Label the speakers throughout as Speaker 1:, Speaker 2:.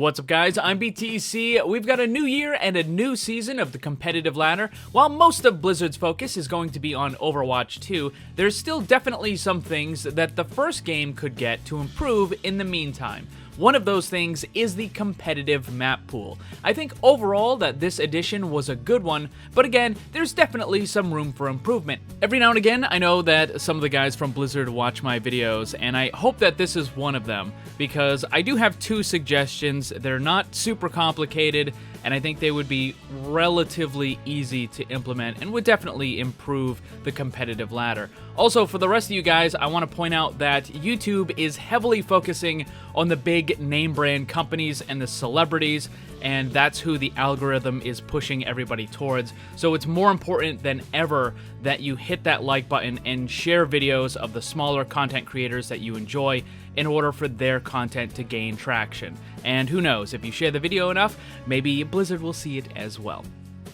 Speaker 1: What's up guys, I'm BTC. We've got a new year and a new season of the competitive ladder. While most of Blizzard's focus is going to be on Overwatch 2, there's still definitely some things that the first game could get to improve in the meantime. One of those things is the competitive map pool. I think overall that this edition was a good one, but again, there's definitely some room for improvement. Every now and again, I know that some of the guys from Blizzard watch my videos, and I hope that this is one of them, because I do have two suggestions. They're not super complicated, and I think they would be relatively easy to implement and would definitely improve the competitive ladder. Also, for the rest of you guys, I want to point out that YouTube is heavily focusing on the big name brand companies and the celebrities, and that's who the algorithm is pushing everybody towards. So it's more important than ever that you hit that like button and share videos of the smaller content creators that you enjoy in order for their content to gain traction. And who knows, if you share the video enough, maybe Blizzard will see it as well.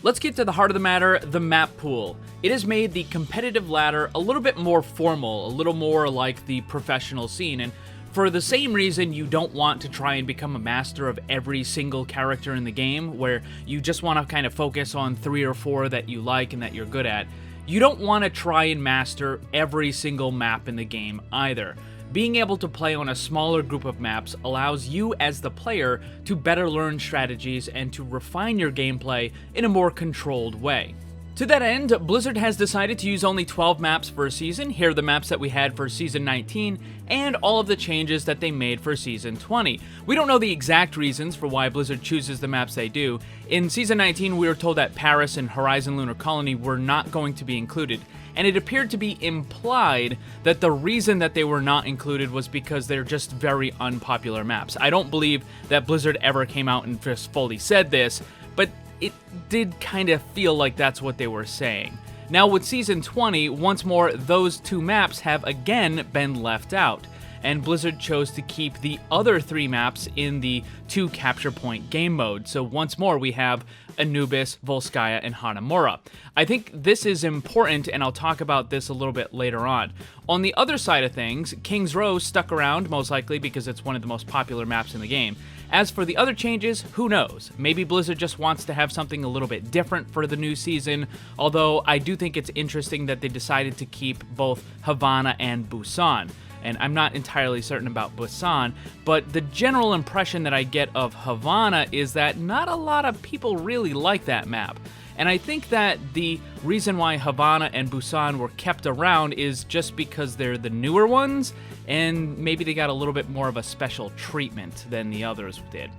Speaker 1: Let's get to the heart of the matter, the map pool. It has made the competitive ladder a little bit more formal, a little more like the professional scene, and for the same reason you don't want to try and become a master of every single character in the game, where you just want to kind of focus on 3 or 4 that you like and that you're good at, you don't want to try and master every single map in the game either. Being able to play on a smaller group of maps allows you as the player to better learn strategies and to refine your gameplay in a more controlled way. To that end, Blizzard has decided to use only 12 maps for a season. Here are the maps that we had for Season 19, and all of the changes that they made for Season 20. We don't know the exact reasons for why Blizzard chooses the maps they do. In Season 19, we were told that Paris and Horizon Lunar Colony were not going to be included, and it appeared to be implied that the reason that they were not included was because they're just very unpopular maps. I don't believe that Blizzard ever came out and just fully said this, but it did kind of feel like that's what they were saying. Now with Season 20, once more, those 2 maps have again been left out, and Blizzard chose to keep the other 3 maps in the 2 capture point game mode. So once more we have Anubis, Volskaya, and Hanamura. I think this is important, and I'll talk about this a little bit later on. On the other side of things, King's Row stuck around most likely because it's one of the most popular maps in the game. As for the other changes, who knows? Maybe Blizzard just wants to have something a little bit different for the new season, although I do think it's interesting that they decided to keep both Havana and Busan. And I'm not entirely certain about Busan, but the general impression that I get of Havana is that not a lot of people really like that map. And I think that the reason why Havana and Busan were kept around is just because they're the newer ones, and maybe they got a little bit more of a special treatment than the others did.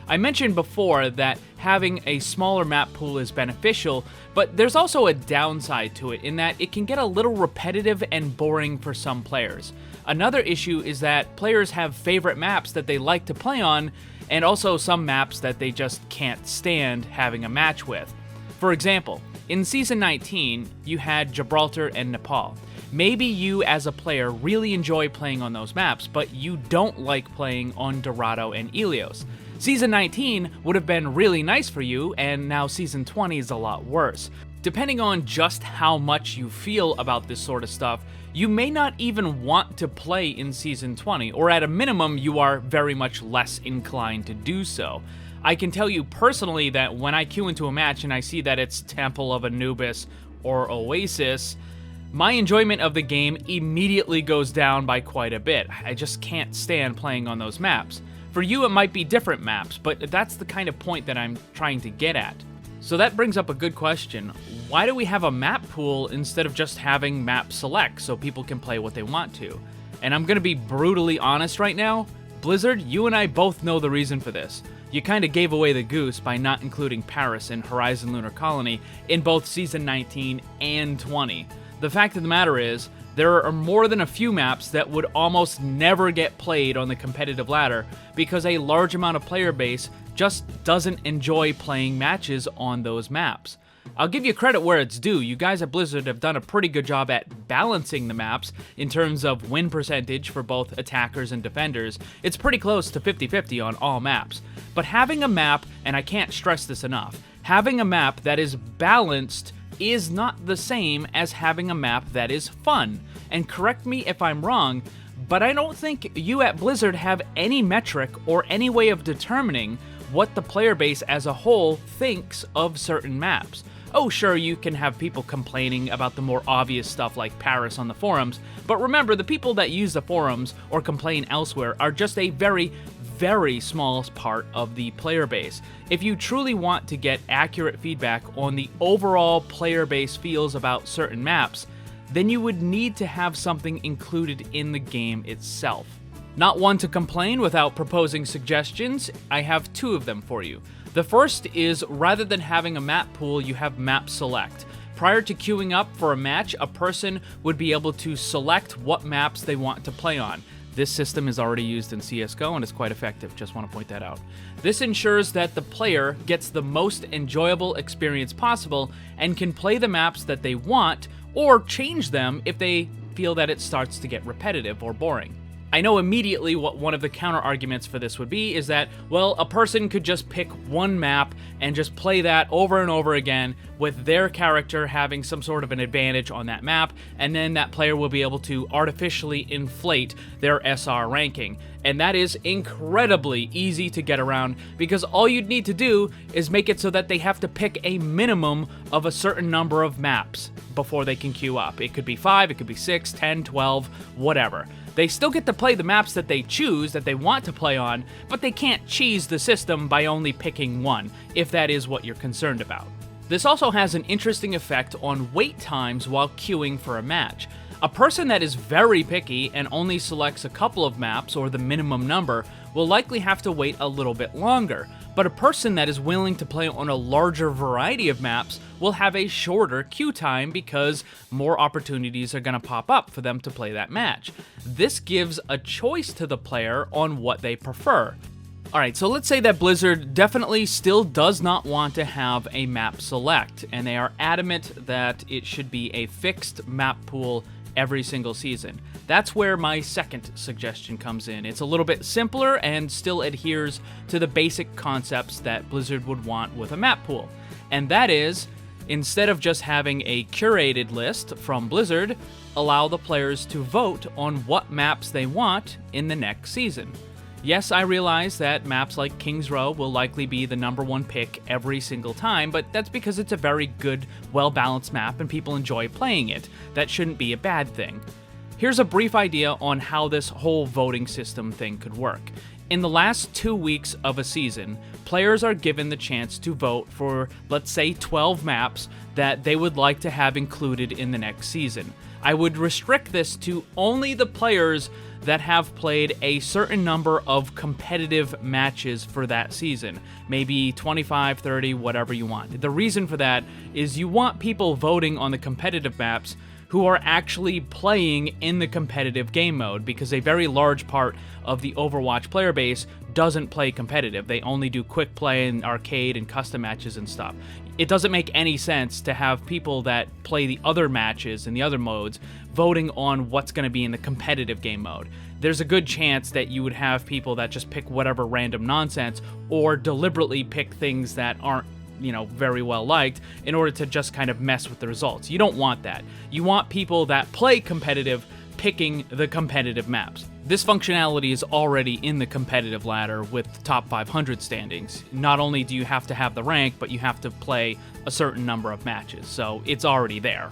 Speaker 1: I mentioned before that having a smaller map pool is beneficial, but there's also a downside to it in that it can get a little repetitive and boring for some players. Another issue is that players have favorite maps that they like to play on, and also some maps that they just can't stand having a match with. For example, in Season 19, you had Gibraltar and Nepal. Maybe you as a player really enjoy playing on those maps, but you don't like playing on Dorado and Ilios. Season 19 would have been really nice for you, and now Season 20 is a lot worse. Depending on just how much you feel about this sort of stuff, you may not even want to play in Season 20, or at a minimum, you are very much less inclined to do so. I can tell you personally that when I queue into a match and I see that it's Temple of Anubis or Oasis, my enjoyment of the game immediately goes down by quite a bit. I just can't stand playing on those maps. For you, it might be different maps, but that's the kind of point that I'm trying to get at. So that brings up a good question. Why do we have a map pool instead of just having map select so people can play what they want to? And I'm gonna be brutally honest right now, Blizzard, you and I both know the reason for this. You kinda gave away the goose by not including Paris and Horizon Lunar Colony in both Season 19 and 20. The fact of the matter is, there are more than a few maps that would almost never get played on the competitive ladder because a large amount of player base just doesn't enjoy playing matches on those maps. I'll give you credit where it's due. You guys at Blizzard have done a pretty good job at balancing the maps in terms of win percentage for both attackers and defenders. It's pretty close to 50-50 on all maps. But having a map, and I can't stress this enough, having a map that is balanced is not the same as having a map that is fun. And correct me if I'm wrong, but I don't think you at Blizzard have any metric or any way of determining what the player base as a whole thinks of certain maps. Oh, sure, you can have people complaining about the more obvious stuff like Paris on the forums, but remember, the people that use the forums or complain elsewhere are just a very, very small part of the player base. If you truly want to get accurate feedback on the overall player base feels about certain maps, then you would need to have something included in the game itself. Not one to complain without proposing suggestions, I have two of them for you. The first is, rather than having a map pool, you have map select. Prior to queuing up for a match, a person would be able to select what maps they want to play on. This system is already used in CSGO and is quite effective, just want to point that out. This ensures that the player gets the most enjoyable experience possible and can play the maps that they want or change them if they feel that it starts to get repetitive or boring. I know immediately what one of the counter arguments for this would be is that, well, a person could just pick one map and just play that over and over again with their character having some sort of an advantage on that map, and then that player will be able to artificially inflate their SR ranking. And that is incredibly easy to get around because all you'd need to do is make it so that they have to pick a minimum of a certain number of maps before they can queue up. It could be 5, it could be 6, 10, 12, whatever. They still get to play the maps that they choose, that they want to play on, but they can't cheese the system by only picking one, if that is what you're concerned about. This also has an interesting effect on wait times while queuing for a match. A person that is very picky and only selects a couple of maps or the minimum number will likely have to wait a little bit longer, but a person that is willing to play on a larger variety of maps will have a shorter queue time because more opportunities are going to pop up for them to play that match. This gives a choice to the player on what they prefer. Alright, so let's say that Blizzard definitely still does not want to have a map select, and they are adamant that it should be a fixed map pool every single season. That's where my second suggestion comes in. It's a little bit simpler and still adheres to the basic concepts that Blizzard would want with a map pool. And that is, instead of just having a curated list from Blizzard, allow the players to vote on what maps they want in the next season. Yes, I realize that maps like King's Row will likely be the #1 pick every single time, but that's because it's a very good, well-balanced map and people enjoy playing it. That shouldn't be a bad thing. Here's a brief idea on how this whole voting system thing could work. In the last 2 weeks of a season, players are given the chance to vote for, let's say, 12 maps that they would like to have included in the next season. I would restrict this to only the players that have played a certain number of competitive matches for that season. Maybe 25, 30, whatever you want. The reason for that is you want people voting on the competitive maps who are actually playing in the competitive game mode, because a very large part of the Overwatch player base doesn't play competitive. They only do quick play and arcade and custom matches and stuff. It doesn't make any sense to have people that play the other matches and the other modes voting on what's going to be in the competitive game mode. There's a good chance that you would have people that just pick whatever random nonsense or deliberately pick things that aren't, very well liked in order to just kind of mess with the results. You don't want that. You want people that play competitive picking the competitive maps. This functionality is already in the competitive ladder with top 500 standings. Not only do you have to have the rank, but you have to play a certain number of matches, so it's already there.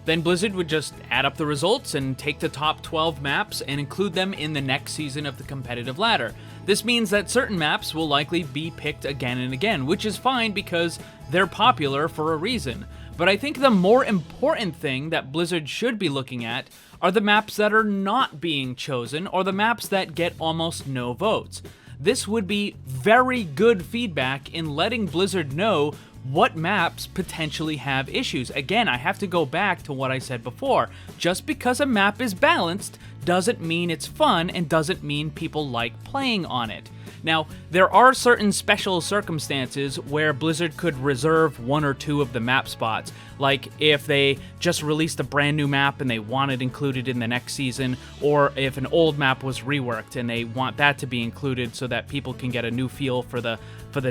Speaker 1: Then Blizzard would just add up the results and take the top 12 maps and include them in the next season of the competitive ladder. This means that certain maps will likely be picked again and again, which is fine because they're popular for a reason. But I think the more important thing that Blizzard should be looking at are the maps that are not being chosen or the maps that get almost no votes. This would be very good feedback in letting Blizzard know what maps potentially have issues. Again, I have to go back to what I said before. Just because a map is balanced doesn't mean it's fun and doesn't mean people like playing on it. Now, there are certain special circumstances where Blizzard could reserve 1 or 2 of the map spots, like if they just released a brand new map and they want it included in the next season, or if an old map was reworked and they want that to be included so that people can get a new feel for the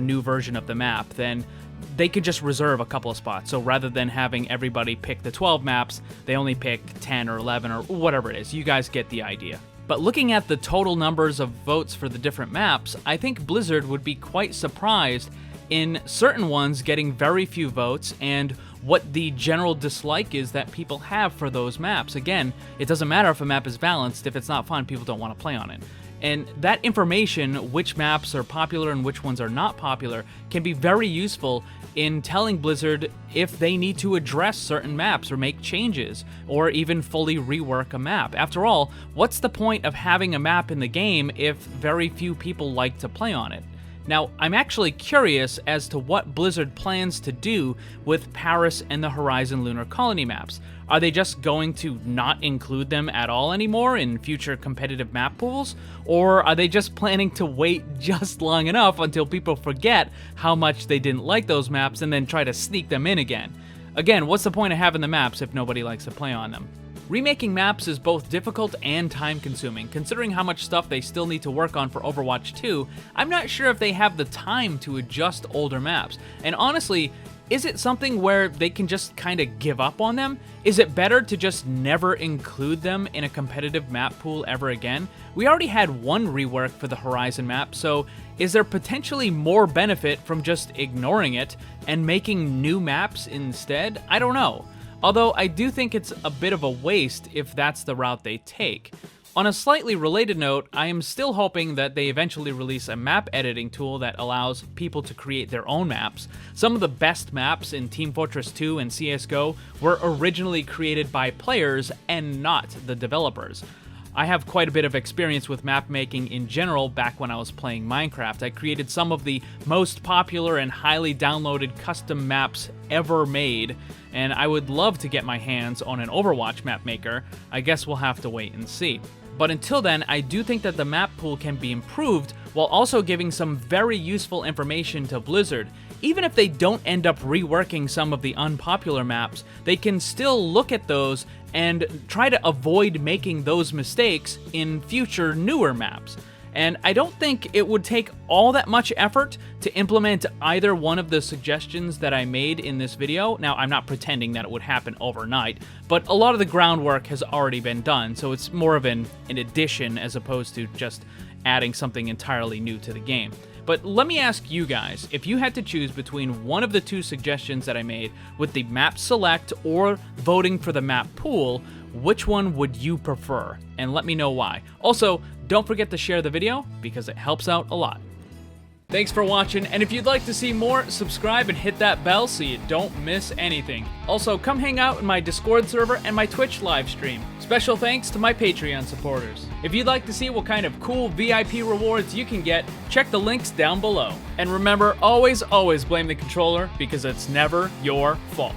Speaker 1: new version of the map, then they could just reserve a couple of spots. So rather than having everybody pick the 12 maps, they only pick 10 or 11 or whatever it is. You guys get the idea. But looking at the total numbers of votes for the different maps, I think Blizzard would be quite surprised in certain ones getting very few votes and what the general dislike is that people have for those maps. Again, it doesn't matter if a map is balanced. If it's not fun, people don't want to play on it. And that information, which maps are popular and which ones are not popular, can be very useful in telling Blizzard if they need to address certain maps or make changes, or even fully rework a map. After all, what's the point of having a map in the game if very few people like to play on it? Now, I'm actually curious as to what Blizzard plans to do with Paris and the Horizon Lunar Colony maps. Are they just going to not include them at all anymore in future competitive map pools? Or are they just planning to wait just long enough until people forget how much they didn't like those maps and then try to sneak them in again? Again, what's the point of having the maps if nobody likes to play on them? Remaking maps is both difficult and time-consuming. Considering how much stuff they still need to work on for Overwatch 2, I'm not sure if they have the time to adjust older maps. And honestly, is it something where they can just kind of give up on them? Is it better to just never include them in a competitive map pool ever again? We already had one rework for the Horizon map, so is there potentially more benefit from just ignoring it and making new maps instead? I don't know. Although I do think it's a bit of a waste if that's the route they take. On a slightly related note, I am still hoping that they eventually release a map editing tool that allows people to create their own maps. Some of the best maps in Team Fortress 2 and CSGO were originally created by players and not the developers. I have quite a bit of experience with map making in general back when I was playing Minecraft. I created some of the most popular and highly downloaded custom maps ever made, and I would love to get my hands on an Overwatch map maker. I guess we'll have to wait and see. But until then, I do think that the map pool can be improved while also giving some very useful information to Blizzard. Even if they don't end up reworking some of the unpopular maps, they can still look at those and try to avoid making those mistakes in future newer maps. And I don't think it would take all that much effort to implement either one of the suggestions that I made in this video. Now, I'm not pretending that it would happen overnight, but a lot of the groundwork has already been done, so it's more of an addition as opposed to just adding something entirely new to the game. But let me ask you guys, if you had to choose between one of the two suggestions that I made with the map select or voting for the map pool, which one would you prefer? And let me know why. Also, don't forget to share the video because it helps out a lot. Thanks for watching, and if you'd like to see more, subscribe and hit that bell so you don't miss anything. Also, come hang out in my Discord server and my Twitch live stream. Special thanks to my Patreon supporters. If you'd like to see what kind of cool VIP rewards you can get, check the links down below. And remember, always blame the controller because it's never your fault.